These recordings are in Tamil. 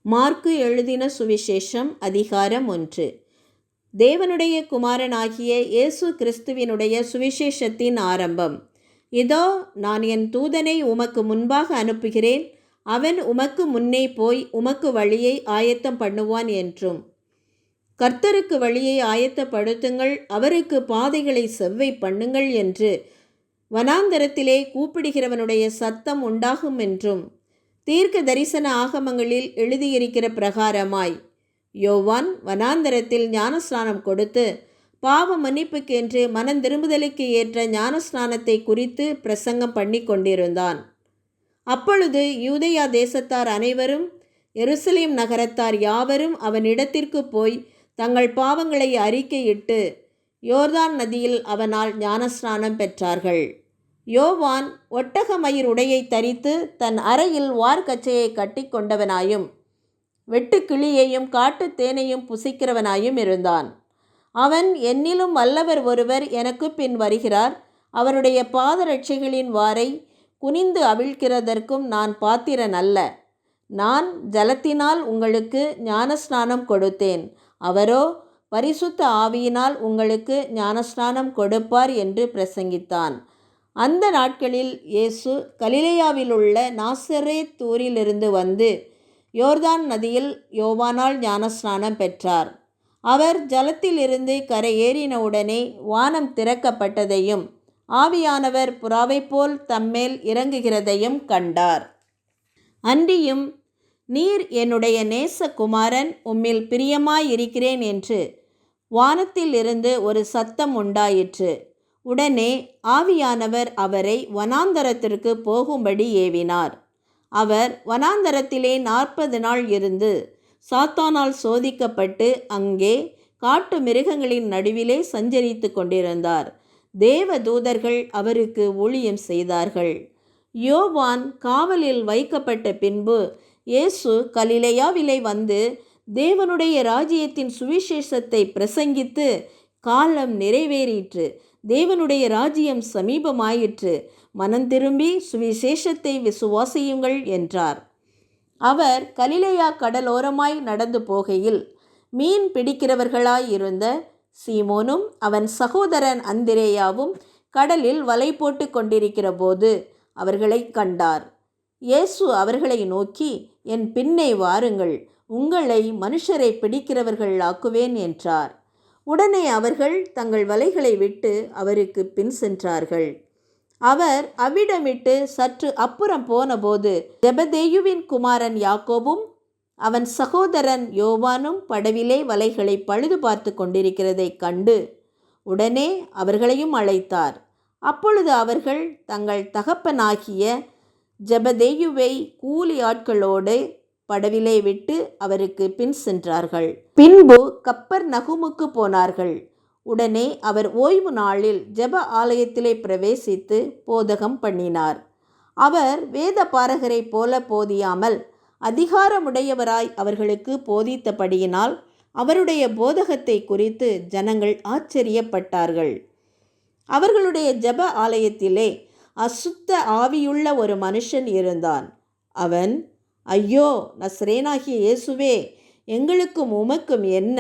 மார்க்கு எழுதின சுவிசேஷம் அதிகாரம் 1. தேவனுடைய குமாரனாகிய இயேசு கிறிஸ்துவினுடைய சுவிசேஷத்தின் ஆரம்பம். இதோ, நான் என் தூதனை உமக்கு முன்பாக அனுப்புகிறேன், அவன் உமக்கு முன்னே போய் உமக்கு வழியை ஆயத்தம் பண்ணுவான் என்றும், கர்த்தருக்கு வழியை ஆயத்தப்படுத்துங்கள், அவருக்கு பாதைகளை செவ்வை பண்ணுங்கள் என்று வனாந்தரத்திலே கூப்பிடுகிறவனுடைய சத்தம் உண்டாகும் என்றும் தீர்க்க தரிசன ஆகமங்களில் எழுதியிருக்கிற பிரகாரமாய் யோவான் வனாந்தரத்தில் ஞானஸ்நானம் கொடுத்து பாவ மன்னிப்புக்கென்று மனந்திரும்புதலுக்கு ஏற்ற ஞானஸ்நானத்தை குறித்து பிரசங்கம் பண்ணி கொண்டிருந்தான். அப்பொழுது யூதேயா தேசத்தார் அனைவரும் எருசலேம் நகரத்தார் யாவரும் அவனிடத்திற்கு போய் தங்கள் பாவங்களை அறிக்கையிட்டு யோர்தான் நதியில் அவனால் ஞானஸ்நானம் பெற்றார்கள். யோவான் ஒட்டக மயிர் உடையை தரித்து தன் அறையில் வார்கச்சையை கட்டி கொண்டவனாயும் வெட்டுக்கிளியையும் காட்டு தேனையும் புசிக்கிறவனாயும் இருந்தான். அவன், என்னிலும் வல்லவர் ஒருவர் எனக்கு பின் வருகிறார், அவருடைய பாதரட்சைகளின் வாரை குனிந்து அவிழ்க்கிறதற்கும் நான் பாத்திரன் அல்ல. நான் ஜலத்தினால் உங்களுக்கு ஞானஸ்நானம் கொடுத்தேன், அவரோ பரிசுத்த ஆவியினால் உங்களுக்கு ஞானஸ்நானம் கொடுப்பார் என்று பிரசங்கித்தான். அந்த நாட்களில் இயேசு கலிலேயாவிலுள்ள நாசரேத் ஊரிலிருந்து வந்து யோர்தான் நதியில் யோவானால் ஞானஸ்நானம் பெற்றார். அவர் ஜலத்திலிருந்து கரையேறினவுடனே வானம் திறக்கப்பட்டதையும் ஆவியானவர் புறாவைப் போல் தம்மேல் இறங்குகிறதையும் கண்டார். அன்றியும், நீர் என்னுடைய நேசகுமாரன், உம்மில் பிரியமாயிருக்கிறேன் என்று வானத்தில் இருந்து ஒரு சத்தம் உண்டாயிற்று. உடனே ஆவியானவர் அவரை வனாந்தரத்திற்கு போகும்படி ஏவினார். அவர் வனாந்தரத்திலே 40 நாள் இருந்து சாத்தானால் சோதிக்கப்பட்டு அங்கே காட்டு மிருகங்களின் நடுவிலே சஞ்சரித்து கொண்டிருந்தார். தேவ தூதர்கள் அவருக்கு ஊழியம் செய்தார்கள். யோவான் காவலில் வைக்கப்பட்ட பின்பு இயேசு கலிலேயாவிலே வந்து தேவனுடைய ராஜ்யத்தின் சுவிசேஷத்தை பிரசங்கித்து, காலம் நிறைவேறிற்று, தேவனுடைய ராஜ்யம் சமீபமாயிற்று, மனந்திரும்பி சுவிசேஷத்தை விசுவாசியுங்கள் என்றார். அவர் கலிலேயா கடலோரமாய் நடந்து போகையில் மீன் பிடிக்கிறவர்களாயிருந்த சீமோனும் அவன் சகோதரன் அந்திரேயாவும் கடலில் வலை போட்டு கொண்டிருக்கிற போது அவர்களை கண்டார். இயேசு அவர்களை நோக்கி, என் பின்னே வாருங்கள், உங்களை மனுஷரை பிடிக்கிறவர்கள் ஆக்குவேன் என்றார். உடனே அவர்கள் தங்கள் வலைகளை விட்டு அவருக்கு பின் சென்றார்கள். அவர் அவ்விடமிட்டு சற்று அப்புறம் போனபோது ஜெபதேயுவின் குமாரன் யாக்கோபும் அவன் சகோதரன் யோவானும் படவிலே வலைகளை பழுது பார்த்து கொண்டிருக்கிறதை கண்டு உடனே அவர்களையும் அழைத்தார். அப்பொழுது அவர்கள் தங்கள் தகப்பனாகிய ஜெபதேயுவை கூலி ஆட்களோடு படவிலே விட்டு அவருக்கு பின் சென்றார்கள். பின்பு கப்பர்நகூமுக்கு போனார்கள். உடனே அவர் ஓய்வு நாளில் ஜெப ஆலயத்திலே பிரவேசித்து போதகம் பண்ணினார். அவர் வேத பாரகரைப் போல போதியாமல் அதிகாரமுடையவராய் அவர்களுக்கு போதித்தபடியினால் அவருடைய போதகத்தை குறித்து ஜனங்கள் ஆச்சரியப்பட்டார்கள். அவர்களுடைய ஜெப ஆலயத்திலே அசுத்த ஆவியுள்ள ஒரு மனுஷன் இருந்தான். அவன், ஐயோ, நசரேனாகிய இயேசுவே, எங்களுக்கும் உமக்கும் என்ன?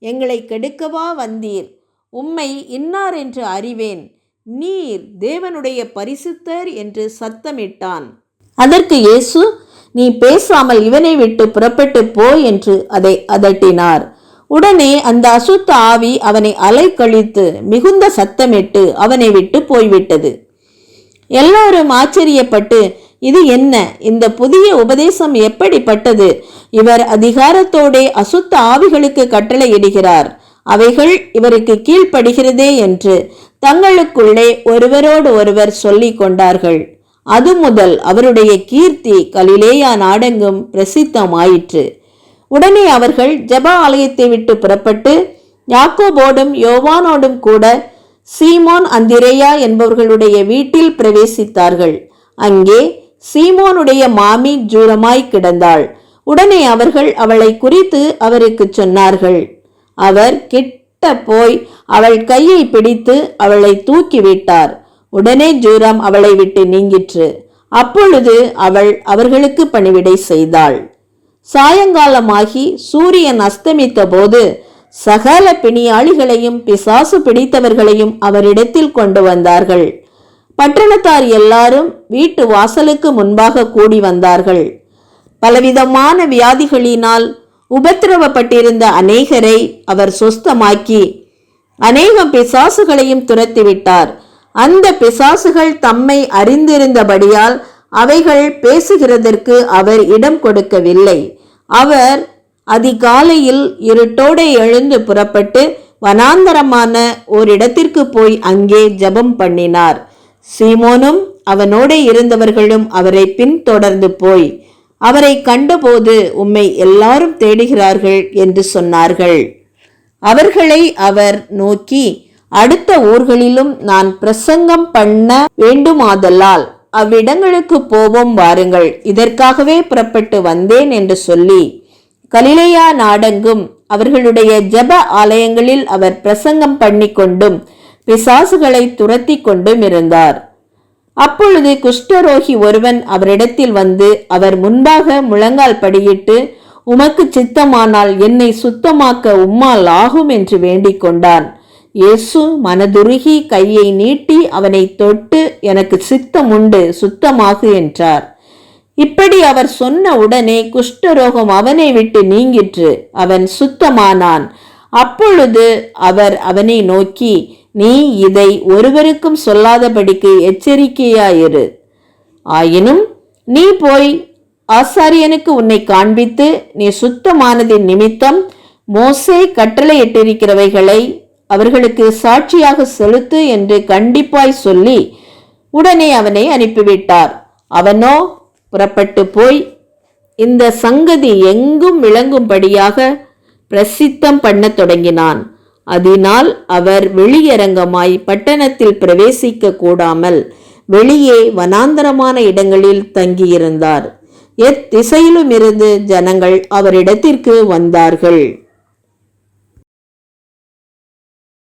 எங்களை கெடுக்கவா வந்தீர்? உம்மை இன்னார் என்று அறிவேன், நீர் தேவனுடைய பரிசுத்தர் என்று சத்தமிட்டான். அதற்கு இயேசு, நீ பேசாமல் இவனை விட்டு புறப்பட்டு போ என்று அதை அதட்டினார். உடனே அந்த அசுத்த ஆவி அவனை அலைக்கழித்து மிகுந்த சத்தமிட்டு அவனை விட்டு போய்விட்டது. எல்லாரும் ஆச்சரியப்பட்டு, இது என்ன? இந்த புதிய உபதேசம் எப்படிப்பட்டது? இவர் அதிகாரத்தோடே அசுத்த ஆவிகளுக்கு கட்டளையிடுகிறார், அவைகள் இவருக்கு கீழ்ப்படுகிறதே என்று தங்களுக்குள்ளே ஒருவரோடு ஒருவர் சொல்லிக் கொண்டார்கள். அது முதல் அவருடைய கீர்த்தி கலிலேயா நாடெங்கும் பிரசித்தமாயிற்று. உடனே அவர்கள் ஜெப ஆலயத்தை விட்டு புறப்பட்டு யாக்கோபோடும் யோவானோடும் கூட சீமோன் அந்திரேயா என்பவர்களுடைய வீட்டில் பிரவேசித்தார்கள். அங்கே சீமோனுடைய மாமி ஜூரமாய் கிடந்தாள். உடனே அவர்கள் அவளை குறித்து அவருக்கு சொன்னார்கள். அவர் கிட்ட போய் அவள் கையை பிடித்து அவளை தூக்கிவிட்டார். உடனே ஜூரம் அவளை விட்டு நீங்கிற்று. அப்பொழுது அவள் அவர்களுக்கு பணிவிடை செய்தாள். சாயங்காலமாகி சூரியன் அஸ்தமித்த போது சகல பிணியாளிகளையும் பிசாசு பிடித்தவர்களையும் அவரிடத்தில் கொண்டு வந்தார்கள். பட்டணத்தார் எல்லாரும் வீட்டு வாசலுக்கு முன்பாக கூடி வந்தார்கள். பலவிதமான வியாதிகளினால் உபத்திரவப்பட்டிருந்த அநேகரை அவர் சொஸ்தமாக்கி அநேகம் பிசாசுகளையும் துரத்திவிட்டார். அந்த பிசாசுகள் தம்மை அறிந்திருந்தபடியால் அவைகள் பேசுகிறதற்கு அவர் இடம் கொடுக்கவில்லை. அவர் அதிகாலையில் இருட்டோடு எழுந்து புறப்பட்டு வனாந்தரமான ஓரிடத்திற்கு போய் அங்கே ஜெபம் பண்ணினார். சீமோனும் அவனோடு இருந்தவர்களும் அவரை பின்தொடர்ந்து போய் அவரை கண்டபோது, உம்மை எல்லாரும் தேடுகிறார்கள் என்று சொன்னார்கள். அவர்களை அவர் நோக்கி, அடுத்த ஊர்களிலும் நான் பிரசங்கம் பண்ண வேண்டுமாதலால் அவ்விடங்களுக்கு போவோம், வாருங்கள், இதற்காகவே புறப்பட்டு வந்தேன் என்று சொல்லி கலிலேயா நாடெங்கும் அவர்களுடைய ஜெப ஆலயங்களில் அவர் பிரசங்கம் பண்ணி கொண்டும் பிசாசுகளை துரத்தி கொண்டும் இருந்தார். அப்பொழுது குஷ்டரோகி ஒருவன் அவரிடத்தில் வந்து அவர் முன்பாக முழங்கால் படியிட்டு, உமக்கு சித்தமானால் என்னை சுத்தமாக்க உம்மால் ஆகும் என்று வேண்டிக் கொண்டான். இயேசு மனதுருகி கையை நீட்டி அவனை தொட்டு, எனக்கு சித்தம் உண்டு, சுத்தமாகு என்றார். இப்படி அவர் சொன்ன உடனே குஷ்டரோகம் அவனை விட்டு நீங்கிற்று, அவன் சுத்தமானான். அப்பொழுது அவர் அவனை நோக்கி, நீ இதை ஒருவருக்கும் சொல்லாதபடிக்கு எச்சரிக்கையாயிரு. ஆயினும் நீ போய் ஆசாரியனுக்கு உன்னை காண்பித்து, நீ சுத்தமானதின் நிமித்தம் மோசே கட்டளையிட்டிருக்கிறவைகளை அவர்களுக்கு சாட்சியாக செலுத்து என்று கண்டிப்பாய் சொல்லி உடனே அவனை அனுப்பிவிட்டார். அவனோ புறப்பட்டு போய் இந்த சங்கதி எங்கும் விளங்கும்படியாக பிரசித்தம் பண்ண தொடங்கினான். அதனால் அவர் வெளியரங்கமாய் பட்டணத்தில் பிரவேசிக்க கூடாமல் வெளியே வனாந்தரமான இடங்களில் தங்கியிருந்தார். எத்திசையிலும் இருந்து ஜனங்கள் அவரிடத்திற்கு வந்தார்கள்.